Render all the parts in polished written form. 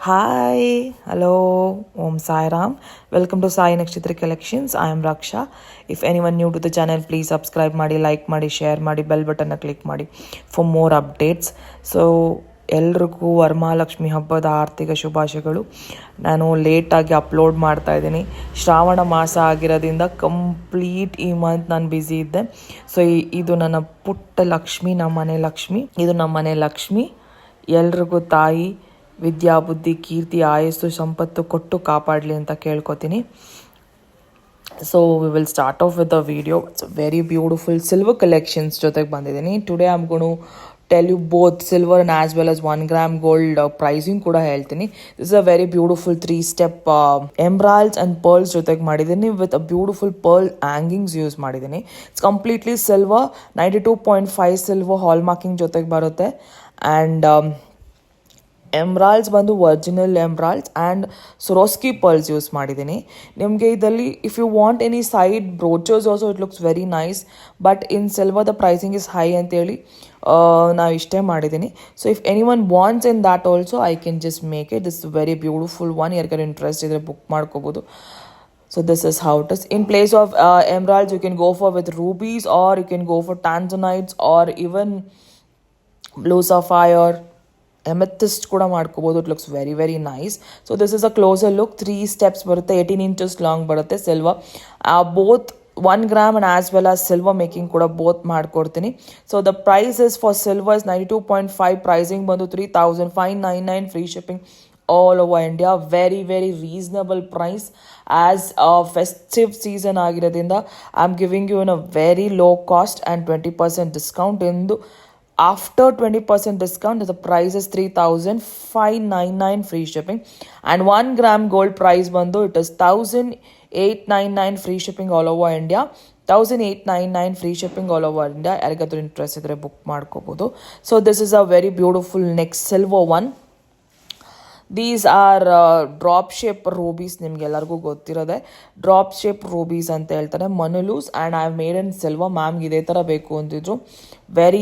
Hi, hello, Om Sai Ram. Welcome to Sai Nakshatra Collections. I am Raksha. If anyone new to the channel, please subscribe ಮಾಡಿ, like ಮಾಡಿ, share ಮಾಡಿ, bell button click ಮಾಡಿ for more updates. So ಎಲ್ರಿಗೂ ವರಮಹಾಲಕ್ಷ್ಮಿ ಹಬ್ಬದ ಆರ್ಥಿಕ ಶುಭಾಶಯಗಳು. ನಾನು ಲೇಟಾಗಿ ಅಪ್ಲೋಡ್ ಮಾಡ್ತಾ ಇದ್ದೀನಿ. ಶ್ರಾವಣ ಮಾಸ ಆಗಿರೋದ್ರಿಂದ ಕಂಪ್ಲೀಟ್ ಈ ಮಂತ್ ನಾನು ಬ್ಯುಸಿ ಇದ್ದೆ. ಸೊ ಇದು ನನ್ನ ಪುಟ್ಟ ಲಕ್ಷ್ಮಿ, ನಮ್ಮನೆ ಲಕ್ಷ್ಮಿ. ಇದು ನಮ್ಮನೆ ಲಕ್ಷ್ಮಿ. ಎಲ್ರಿಗೂ ತಾಯಿ ವಿದ್ಯಾ ಬುದ್ಧಿ ಕೀರ್ತಿ ಆಯಸ್ಸು ಸಂಪತ್ತು ಕೊಟ್ಟು ಕಾಪಾಡಲಿ ಅಂತ ಕೇಳ್ಕೊತೀನಿ. So we will start off with the video. It's very beautiful silver collections ಜೊತೆಗೆ ಬಂದಿದ್ದೀನಿ. Today I am gonna tell you both silver and as well as 1 gram gold pricing ಕೂಡ ಹೇಳ್ತೀನಿ. This is a very beautiful 3 step emeralds and pearls ಜೊತೆಗೆ ಮಾಡಿದ್ದೀನಿ with a beautiful pearl hangings use ಮಾಡಿದ್ದೀನಿ. It's completely silver, 92.5 silver hallmarking ಜೊತೆಗೆ ಬರುತ್ತೆ. And emeralds ಬಂದು original ಎಮ್ರಾಲ್ಸ್ and Swarovski pearls use ಮಾಡಿದ್ದೀನಿ. ನಿಮಗೆ ಇದರಲ್ಲಿ if you want any side brochures also it looks very nice, but in silver the pricing is high ಅಂತೇಳಿ ನಾವು ಇಷ್ಟೇ ಮಾಡಿದ್ದೀನಿ. So if any one wants in that also I can just make it. This very beautiful one. ಯಾರಿಗಾರು interest ಇದ್ದರೆ book ಮಾಡ್ಕೋಬೋದು. So this is how it is. In place of emeralds, you can go for with rubies, or you can go for tanzanites, or even blue sapphire, amethyst ಕೂಡ ಮಾಡ್ಕೋಬೋದು. It looks very very nice. So this is a closer look. 3 steps ಬರುತ್ತೆ, 18 inches long ಬರುತ್ತೆ silver. Both 1 gram and as well as silver making ಕೂಡ both ಮಾಡ್ಕೊಡ್ತೀನಿ. So the price is for silver is 92.5. Pricing ಬಂದು 3,599 free shipping all over India. Very very reasonable price. As a festive season ಆಗಿರೋದ್ರಿಂದ I am giving you in a very low cost and 20% discount. After 20% discount, the price is 3,599 free shipping. And 1 gram gold price bandu, it is 1,899 free shipping all over India. 1,899 free shipping all over India. ಯಾರಿಗಾದ್ರೂ interest ಇದ್ದರೆ book ಮಾಡ್ಕೋಬೋದು. So this is a very beautiful next silver one. These are drop shape rubies. ನಿಮ್ಗೆಲ್ಲರಿಗೂ ಗೊತ್ತಿರೋದೆ drop shape rubies ಅಂತ ಹೇಳ್ತಾರೆ. ಮನುಲೂಸ್ and I have made in silver. ಮ್ಯಾಮ್ಗೆ ಇದೇ ಥರ ಬೇಕು ಅಂತಿದ್ರು. ವೆರಿ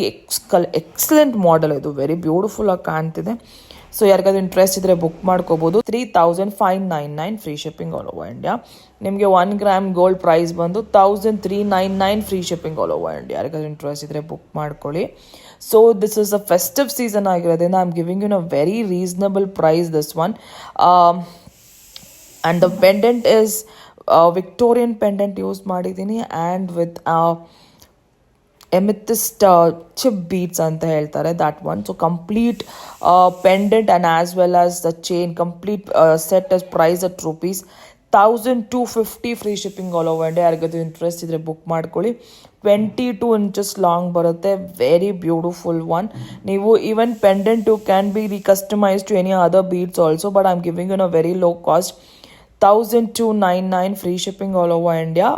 ಎಕ್ಸಲೆಂಟ್ ಮಾಡೆಲ್ ಇದು. ವೆರಿ ಬ್ಯೂಟಿಫುಲ್ ಆಗಿ ಕಾಣ್ತಿದೆ. ಸೊ ಯಾರಿಗಾದ್ರು ಇಂಟ್ರೆಸ್ಟ್ ಇದ್ದರೆ ಬುಕ್ ಮಾಡ್ಕೋಬೋದು. 3,599 free shipping all over India. ನಿಮಗೆ 1 ಗ್ರಾಮ್ ಗೋಲ್ಡ್ ಪ್ರೈಸ್ ಬಂದು 1,399 free shipping all over India. ಯಾರಿಗಾದ್ರು ಇಂಟ್ರೆಸ್ಟ್ ಇದ್ದರೆ ಬುಕ್ ಮಾಡ್ಕೊಳ್ಳಿ. So this is a festive season ಆಗಿರೋದ್ರಿಂದ I am giving you a very reasonable price this one. And the pendant is Victorian pendant use ಮಾಡಿದ್ದೀನಿ and with amethyst chip beads ಅಂತ ಹೇಳ್ತಾರೆ, that one. So complete pendant and as well as the chain complete set is price at ₹1,250 free shipping all over India. ಯಾರಿಗಾದ್ರು interest ಇದ್ದರೆ book ಮಾಡ್ಕೊಳ್ಳಿ. 22 inches long ಬರುತ್ತೆ. Very beautiful one. ನೀವು even pendant too can be customise to any other beads also, but I am giving you a very low cost. 1,299 free shipping all over India.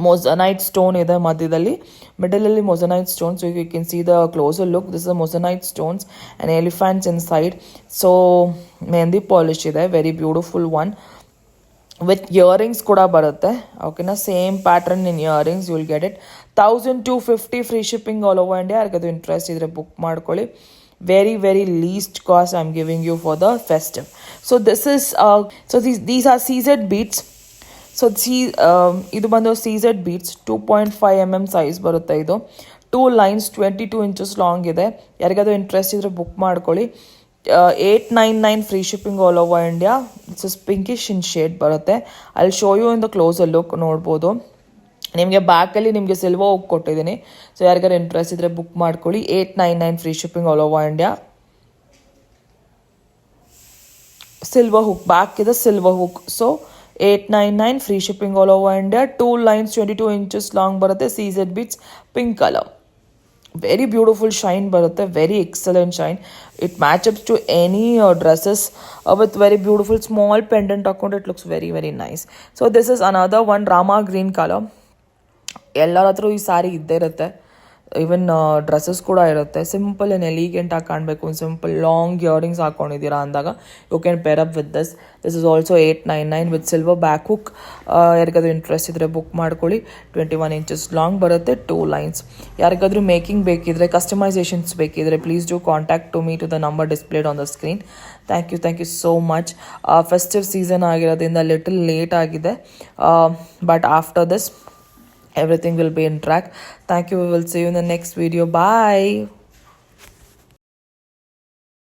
Moissanite stone ಇದೆ ಮಧ್ಯದಲ್ಲಿ, ಮಿಡಲಲ್ಲಿ moissanite stone. So you can see the closer look. This is moissanite stones and elephants inside. So mehndi polish ಇದೆ. Very beautiful one. With earrings ಕೂಡ ಬರುತ್ತೆ. ಓಕೆನಾ, same pattern in earrings you will get it. 1,250 free shipping all over India. ಯಾರಿಗಾದ್ರು interest ಇದ್ದರೆ book ಮಾಡ್ಕೊಳ್ಳಿ. Very very least cost I am giving you for the festive. So this is these are seed beads. So ಇದು ಬಂದು ಸೀಸೆಡ್ beats. 2.5 mm size ಬರುತ್ತೆ ಇದು. 2 lines 22 inches long ಇದೆ. ಯಾರಿಗಾದ್ರೂ interest ಇದ್ದರೆ ಬುಕ್ ಮಾಡ್ಕೊಳ್ಳಿ. 899 free shipping all over India. It's is pinkish in shade ಬರುತ್ತೆ. ಅಲ್ಲಿ show you in the closer look ನೋಡ್ಬೋದು. ನಿಮಗೆ ಬ್ಯಾಕಲ್ಲಿ ನಿಮಗೆ ಸಿಲ್ವರ್ ಹೋಗಿ ಕೊಟ್ಟಿದ್ದೀನಿ. ಸೊ ಯಾರಿಗಾರು ಇಂಟ್ರೆಸ್ಟ್ ಇದ್ದರೆ ಬುಕ್ ಮಾಡ್ಕೊಳ್ಳಿ. 899 free shipping all over India. Silver hook back ಇದೆ, silver hook. So 899 free shipping all over India. 2 lines 22 inches long ಬರುತ್ತೆ. Seed beads, pink colour. Very beautiful shine ಬರುತ್ತೆ. Very excellent shine. It matchups to any dresses with very beautiful small pendant ಹಾಕೊಂಡು it looks very very nice. So this is another one Rama green colour. ಎಲ್ಲರ ಹತ್ರ ಈ ಸ್ಯಾರಿ ಇದ್ದೇ ಇರುತ್ತೆ. Even dresses ಕೂಡ ಇರುತ್ತೆ. Simple and elegant ಆಗಿ ಕಾಣಬೇಕು, ಒಂದು ಸಿಂಪಲ್ ಲಾಂಗ್ ಇಯರಿಂಗ್ಸ್ ಹಾಕ್ಕೊಂಡಿದ್ದೀರಾ ಅಂದಾಗ you can pair up with this. This is also 899 with silver back hook. ಯಾರಿಗಾದ್ರೂ ಇಂಟ್ರೆಸ್ಟ್ ಇದ್ದರೆ ಬುಕ್ ಮಾಡ್ಕೊಳ್ಳಿ. 21 inches ಲಾಂಗ್ ಬರುತ್ತೆ, 2 lines. ಯಾರಿಗಾದ್ರೂ ಮೇಕಿಂಗ್ ಬೇಕಿದ್ರೆ, ಕಸ್ಟಮೈಸೇಷನ್ಸ್ ಬೇಕಿದ್ರೆ, please do contact to me to the number displayed on the screen. Thank you so much. Festive season ಆಗಿರೋದ್ರಿಂದ little late ಆಗಿದೆ, but after this everything will be in track. Thank you. We will see you in the next video. Bye.